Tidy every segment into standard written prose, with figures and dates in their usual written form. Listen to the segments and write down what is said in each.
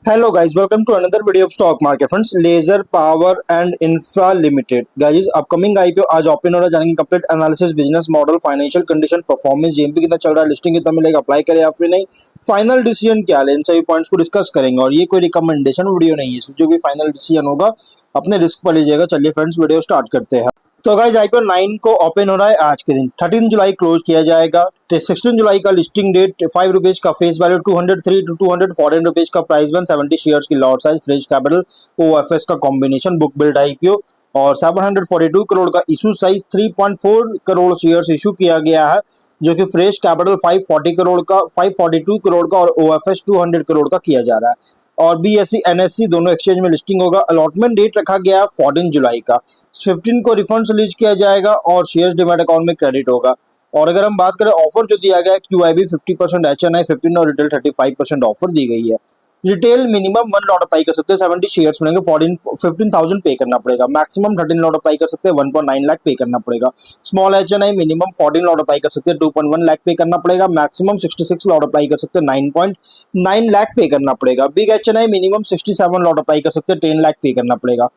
Hello guys, welcome to another video of stock market friends. Laser power and infra limited guys upcoming IPO आज open हो रहा है। जानेंगे complete analysis, business model, financial condition, performance, GMP कितना चल रहा है, लिस्टिंग कितना मिलेगा, अप्लाई करें या फिर नहीं, फाइनल डिसीजन क्या है, इन सभी पॉइंट्स को डिस्कस करेंगे। और ये कोई रिकमेंडेशन वीडियो नहीं है, जो भी फाइनल डिसीजन होगा अपने रिस्क पर लीजिएगा। चलिए फ्रेंड्स, वीडियो स्टार्ट करते हैं। तो गाइस आईपीओ 9 को ओपन हो रहा है आज के दिन, 13 जुलाई क्लोज किया जाएगा। 16 जुलाई का लिस्टिंग डेट, 5 रुपीज का फेस वैल्यू, 203 टू 214 रुपीज का प्राइस बन, 70 शेयर्स की lot size, fresh capital, OFS का कॉम्बिनेशन, बुक बिल्ड आईपीओ और 742 करोड़ का issue size, 3.4 crore shares issue किया गया है, जो कि फ्रेश कैपिटल 542 करोड़ का और ओएफएस 200 करोड़ का किया जा रहा है। और बीएससी एनएससी दोनों एक्सचेंज में लिस्टिंग होगा। अलॉटमेंट डेट रखा गया है 14 जुलाई का। 15 को रिफंड रिलीज किया जाएगा और शेयर्स डिमैट अकाउंट में क्रेडिट होगा। और अगर हम बात करें ऑफर जो दिया गया है, क्यूआईबी 50%, एचएनआई 15 और रिटेल 35% ऑफर दी गई है। रिटेल मिनिमम 1 लॉट अप्लाई कर सकते हैं, 70 शेयर्स मिलेंगे, 15,000 पे करना पड़ेगा। मैक्सिमम 13 लॉट अप्लाई कर सकते हैं, 1.9 लाख पे करना पड़ेगा। Small HNI minimum 14 lot apply कर सकते हैं, 2.1 लाख पे करना पड़ेगा। मैक्सिमम 66 लॉट अप्लाई कर सकते हैं, 9.9 लाख पे करना पड़ेगा। Big HNI minimum 67 lot apply कर सकते हैं, 10 लाख पे करना पड़ेगा।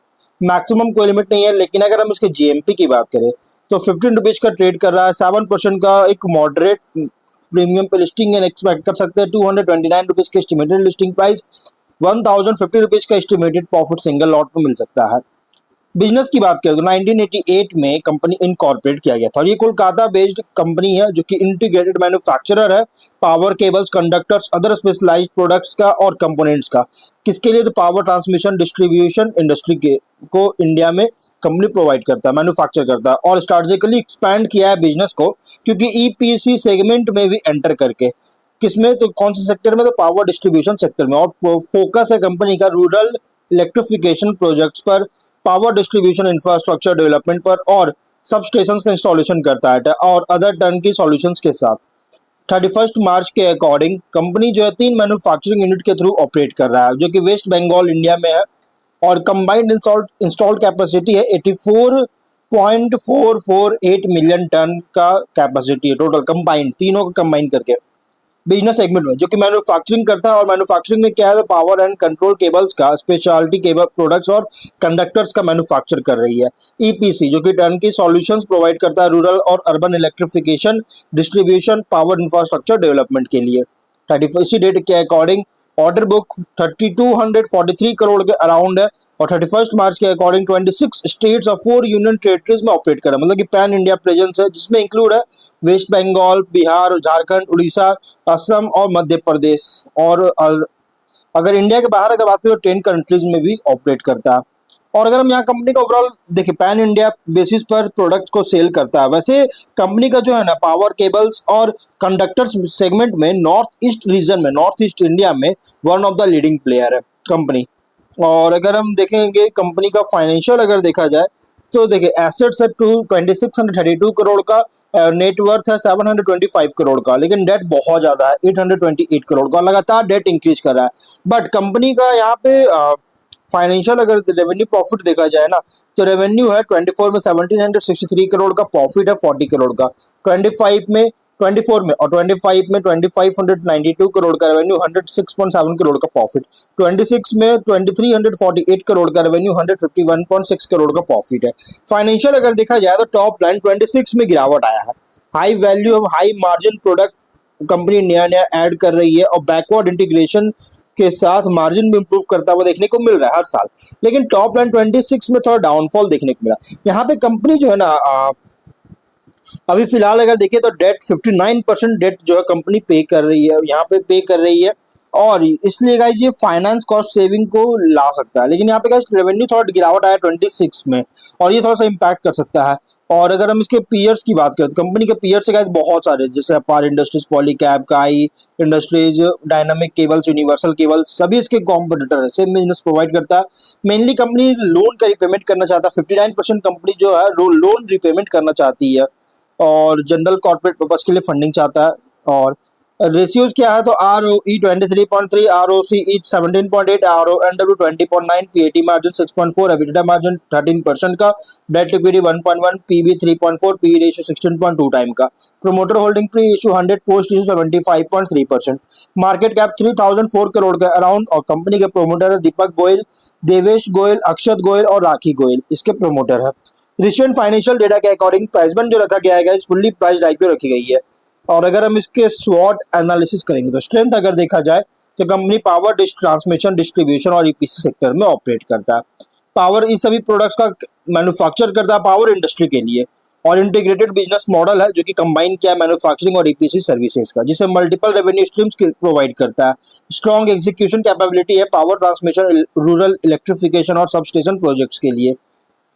मैक्सिमम कोई लिमिट नहीं है। लेकिन अगर हम इसके जीएमपी की बात करें तो 15 रुपीज का ट्रेड कर रहा है, 7% का एक मॉडरेट प्रीमियम पे लिस्टिंग एक्सपेक्ट कर सकते हैं। 229 रुपीज के एस्टिमेटेड लिस्टिंग प्राइस, 1050 रुपीज का एस्टिमेटेड प्रॉफिट सिंगल लॉट में मिल सकता है। बिजनेस की बात करें तो 1988 में कंपनी इनकॉर्पोरेट किया गया था और ये कोलकाता बेस्ड कंपनी है, जो कि इंटीग्रेटेड मैन्युफैक्चरर है power cables, conductors, other specialised products का और कंपोनेंट्स का। किसके लिए? तो पावर ट्रांसमिशन डिस्ट्रीब्यूशन इंडस्ट्री के को इंडिया में कंपनी प्रोवाइड करता है, मैन्युफैक्चर करता है। और स्ट्रेटेजिकली एक्सपैंड किया है बिजनेस को, क्योंकि ईपीसी सेगमेंट में भी एंटर करके। किसमें? तो कौन से सेक्टर में? तो पावर डिस्ट्रीब्यूशन सेक्टर में। और फोकस है कंपनी का रूरल इलेक्ट्रिफिकेशन प्रोजेक्ट्स पर, पावर डिस्ट्रीब्यूशन इंफ्रास्ट्रक्चर डेवलपमेंट पर, और सब स्टेशन का इंस्टॉलेशन करता है और अदर टर्न की सॉल्यूशंस के साथ। 31 मार्च के अकॉर्डिंग कंपनी जो है 3 मैन्युफैक्चरिंग यूनिट के थ्रू ऑपरेट कर रहा है, जो कि वेस्ट बंगाल इंडिया में है। और कंबाइंड इंस्टॉल्ड कैपेसिटी है 84.448 मिलियन टन का कैपेसिटी है टोटल, कंबाइंड तीनों का कंबाइन करके बिजनेस सेगमेंट में, जो कि मैन्युफैक्चरिंग करता है। और मैन्युफैक्चरिंग में क्या है? पावर एंड कंट्रोल केबल्स का, स्पेशलिटी केबल प्रोडक्ट्स और कंडक्टर्स का मैन्युफैक्चर कर रही है। ईपीसी जो कि टर्न की सॉल्यूशंस प्रोवाइड करता है रूरल और urban electrification, distribution, power infrastructure development के लिए। 31 डेट के अकॉर्डिंग ऑर्डर बुक 3243 करोड़ के अराउंड है और 31 मार्च के अकॉर्डिंग 26 स्टेट्स और 4 यूनियन टेरिटरीज में ऑपरेट कर रहा है, मतलब कि पैन इंडिया प्रेजेंस है, जिसमें इंक्लूड है वेस्ट बंगाल, बिहार, झारखंड, उड़ीसा, असम और मध्य प्रदेश। और अगर इंडिया के बाहर अगर बात करें तो 10 कंट्रीज में भी ऑपरेट करता है। और अगर हम यहाँ कंपनी का ओवरऑल देखिए, पैन इंडिया बेसिस पर प्रोडक्ट को सेल करता है। वैसे कंपनी का जो है ना, पावर केबल्स और कंडक्टर्स सेगमेंट में नॉर्थ ईस्ट रीजन में, नॉर्थ ईस्ट इंडिया में one of the leading player है कंपनी। और अगर हम देखेंगे कंपनी का फाइनेंशियल अगर देखा जाए तो देखिए, एसेट्स है 2632 करोड़ का, नेटवर्थ है 725 करोड़ का, लेकिन डेट बहुत ज्यादा है 828 करोड़ का, लगातार डेट इंक्रीज कर रहा है। बट कंपनी का यहाँ पे फाइनेंशियल अगर रेवेन्यू प्रॉफिट देखा जाए ना, तो रेवेन्यू है 24 में 1763 करोड़ का, प्रॉफिट है 40 करोड़ का। 24 में और 25 में 2592 करोड़ का रेवेन्यू, 106.7 करोड़ का प्रॉफिट। 26 में 2348 करोड़ का रेवेन्यू, 151.6 करोड़ का प्रॉफिट है। फाइनेंशियल अगर देखा जाए तो टॉप लाइन 26 में गिरावट आया है। हाई वैल्यू और हाई मार्जिन प्रोडक्ट कंपनी नया नया ऐड कर रही है और बैकवर्ड इंटीग्रेशन के साथ मार्जिन भी इंप्रूव करता हुआ देखने को मिल रहा है हर साल। लेकिन टॉप लाइन 26 में थोड़ा डाउनफॉल देखने को मिला। यहाँ पे कंपनी जो है ना, अभी फिलहाल अगर देखिए तो डेट 59% डेट जो है कंपनी पे कर रही है, यहाँ पे पे कर रही है। और इसलिए गाइस ये फाइनेंस कॉस्ट सेविंग को ला सकता है। लेकिन यहाँ पे गाइस रेवेन्यू थोड़ा गिरावट आया 26 में, और ये थोड़ा सा इम्पैक्ट कर सकता है। और अगर हम इसके पीयर्स की बात करें तो कंपनी के पीयर्स से गाइस बहुत सारे, जैसे अपार इंडस्ट्रीज, पॉलीकैब, काई industries, dynamic cables, universal cables, सभी इसके कॉम्पिटिटर है, सेम बिजनेस प्रोवाइड करता है। मेनली कंपनी लोन का रिपेमेंट करना चाहता है, 59% कंपनी जो है लोन रिपेमेंट करना चाहती है और जनरल कॉर्पोरेट पर्पस के लिए फंडिंग चाहता है। और रेशियोज क्या है तो R O E 23.3, R O C E 17.8, R O N W 20.9, PAT margin 6.4, EBITDA margin 13% का, debt equity 1.1, PB 3.4, P ratio 16.2 time का, promoter holding pre issue 100, post issue 75.3%, market cap 3004 crore का around, और company के promoter है दीपक गोयल, देवेश गोयल, अक्षत गोयल और राखी गोयल इसके promoter है। Recent financial data के अकॉर्डिंग प्राइस बैंड जो रखा गया है फुल्ली प्राइस्ड आईपीओ रखी गई है। और अगर हम इसके स्वॉट एनालिसिस करेंगे तो स्ट्रेंथ अगर देखा जाए तो कंपनी पावर ट्रांसमिशन डिस्ट्रीब्यूशन और ईपीसी सेक्टर में ऑपरेट करता है। पावर इस सभी प्रोडक्ट्स का मैन्युफैक्चर करता है पावर इंडस्ट्री के लिए, और इंटीग्रेटेड बिजनेस मॉडल है जो कि कंबाइन किया है मैन्युफैक्चरिंग और ईपीसी सर्विसेज का, जिसे मल्टीपल रेवेन्यू स्ट्रीम्स प्रोवाइड करता है। स्ट्रॉन्ग एग्जीक्यूशन कैपेबिलिटी है पावर ट्रांसमिशन, रूरल इलेक्ट्रिफिकेशन और सबस्टेशन प्रोजेक्ट्स के लिए,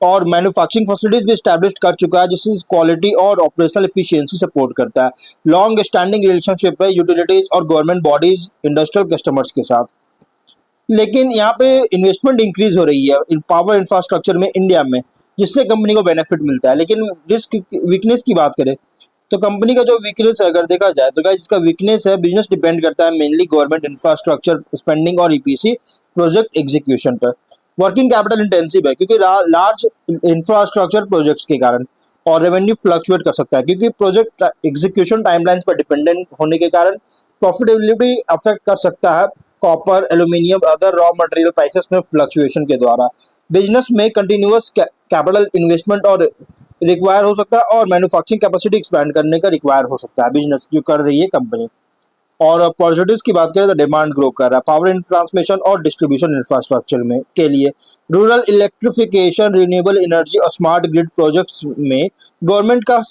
और मैन्युफैक्चरिंग फैसिलिटीज भी स्टैब्लिश कर चुका है जिससे क्वालिटी और ऑपरेशनल एफिशिएंसी सपोर्ट करता है। लॉन्ग स्टैंडिंग रिलेशनशिप है यूटिलिटीज और गवर्नमेंट बॉडीज इंडस्ट्रियल कस्टमर्स के साथ। लेकिन यहाँ पे इन्वेस्टमेंट इंक्रीज हो रही है इन पावर इंफ्रास्ट्रक्चर में इंडिया में, जिससे कंपनी को बेनिफिट मिलता है। लेकिन रिस्क वीकनेस की बात करें तो कंपनी का जो वीकनेस है अगर देखा जाए तो गाइस इसका वीकनेस है बिजनेस डिपेंड करता है मेनली गवर्नमेंट इंफ्रास्ट्रक्चर स्पेंडिंग और ईपीसी प्रोजेक्ट एग्जीक्यूशन पर। वर्किंग कैपिटल इंटेंसिव है क्योंकि लार्ज इंफ्रास्ट्रक्चर प्रोजेक्ट्स के कारण, और रेवेन्यू फ्लक्चुएट कर सकता है क्योंकि प्रोजेक्ट एग्जीक्यूशन टाइमलाइंस पर डिपेंडेंट होने के कारण प्रॉफिटेबिलिटी अफेक्ट कर सकता है copper, aluminium, other raw material prices में फ्लक्चुएशन के द्वारा। बिजनेस में कंटिन्यूअस कैपिटल इन्वेस्टमेंट और रिक्वायर हो सकता है, और मैन्युफैक्चरिंग कैपेसिटी एक्सपैंड करने का रिक्वायर हो सकता है बिजनेस जो कर रही है कंपनी। और अपॉर्चुनिटीज की बात करें तो डिमांड ग्रो कर रहा है पावर ट्रांसमिशन और डिस्ट्रीब्यूशन इंफ्रास्ट्रक्चर में के लिए, रूरल इलेक्ट्रिफिकेशन, रिन्यूएबल एनर्जी और स्मार्ट ग्रिड प्रोजेक्ट्स में गवर्नमेंट का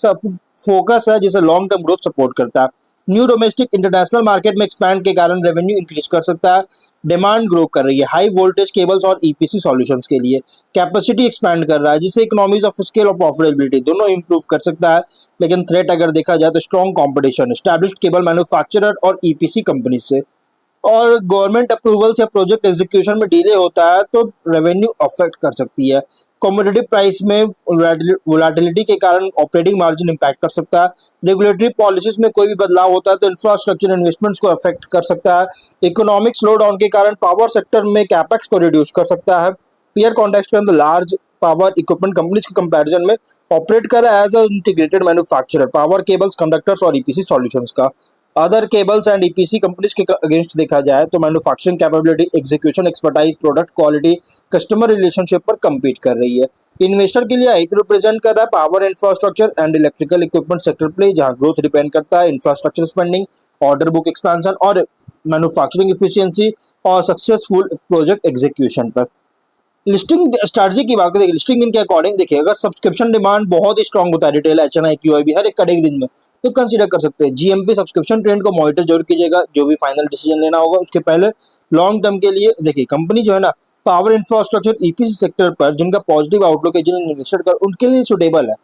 फोकस है जिसे लॉन्ग टर्म ग्रोथ सपोर्ट करता है। न्यू डोमेस्टिक इंटरनेशनल मार्केट में एक्सपैंड के कारण रेवेन्यू इंक्रीज कर सकता है। डिमांड ग्रो कर रही है हाई वोल्टेज केबल्स और ईपीसी सॉल्यूशंस के लिए, कैपेसिटी एक्सपैंड कर रहा है जिससे इकोनॉमीज ऑफ स्केल और प्रॉफिटेबिलिटी दोनों इंप्रूव कर सकता है। लेकिन थ्रेट अगर देखा जाए तो strong competition established cable manufacturer और ईपीसी कंपनी से, और गवर्नमेंट अप्रूवल से प्रोजेक्ट एग्जीक्यूशन में डिले होता है तो रेवेन्यू अफेक्ट कर सकती है। कॉम्पिटिटिव प्राइस में वोलेटिलिटी के कारण ऑपरेटिंग मार्जिन इंपैक्ट कर सकता है। रेगुलेटरी पॉलिसीज में कोई भी बदलाव होता है तो इंफ्रास्ट्रक्चर इन्वेस्टमेंट्स को अफेक्ट कर सकता है। इकोनॉमिक स्लो डाउन के कारण पावर सेक्टर में कैपेक्स को रिड्यूस कर सकता है। पीयर कॉन्टेक्स्ट के अंदर लार्ज पावर इक्विपमेंट कंपनीज के कंपैरिजन में ऑपरेट कर रहा है as a integrated manufacturer power cables, conductors और ईपीसी सॉल्यूशंस का। Other cables and EPC companies के अगेंस्ट देखा जाए तो manufacturing capability, execution expertise, product quality, customer relationship पर कम्पीट कर रही है। इन्वेस्टर के लिए आईपी रिप्रेजेंट कर रहा है power infrastructure and electrical equipment sector play, जहां ग्रोथ डिपेंड करता है infrastructure spending, order book expansion और मैन्युफैक्चरिंग एफिशिएंसी और सक्सेसफुल प्रोजेक्ट एग्जीक्यूशन पर। लिस्टिंग स्ट्रैटेजी की बात करें, लिस्टिंग इनके अकॉर्डिंग देखिए अगर सब्सक्रिप्शन डिमांड बहुत ही स्ट्रांग होता है रिटेल, एचएनआई, क्यूआईबी हर एक कैटेगरी में तो कंसीडर कर सकते हैं। जीएमपी सब्सक्रिप्शन ट्रेंड को मॉनिटर जरूर कीजिएगा, जो भी फाइनल डिसीजन लेना होगा उसके पहले। लॉन्ग टर्म के लिए देखिए कंपनी जो है ना पावर इंफ्रास्ट्रक्चर ईपीसी सेक्टर पर जिनका पॉजिटिव आउटलुक है, जिन्हें इन्वेस्टेड कर उनके लिए सुटेबल है।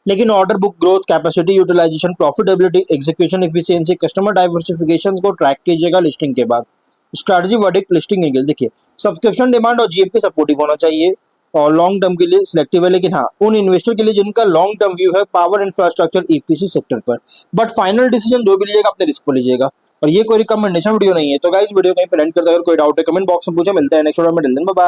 लेकिन order book growth, capacity utilisation, profitability, execution efficiency, customer diversification को ट्रैक कीजिएगा लिस्टिंग के बाद। स्ट्रैटेजी वर्डिक्ट लिस्टिंग एंगल देखिए सब्सक्रिप्शन डिमांड और जीएमपी सपोर्टिव होना चाहिए और लॉन्ग टर्म के लिए सिलेक्टिव है, लेकिन हाँ उन इन्वेस्टर के लिए जिनका लॉन्ग टर्म व्यू है पावर इंफ्रास्ट्रक्चर ईपीसी सेक्टर पर। बट फाइनल डिसीजन जो भी लीजिएगा अपने रिस्क पर लीजिएगा, और ये कोई रिकमेंडेशन वीडियो नहीं है। तो गाइस वीडियो कहीं पर एंड करते, अगर कोई डाउट है कमेंट बॉक्स में पूछे। मिलते हैं नेक्स्ट वीडियो में, बाय।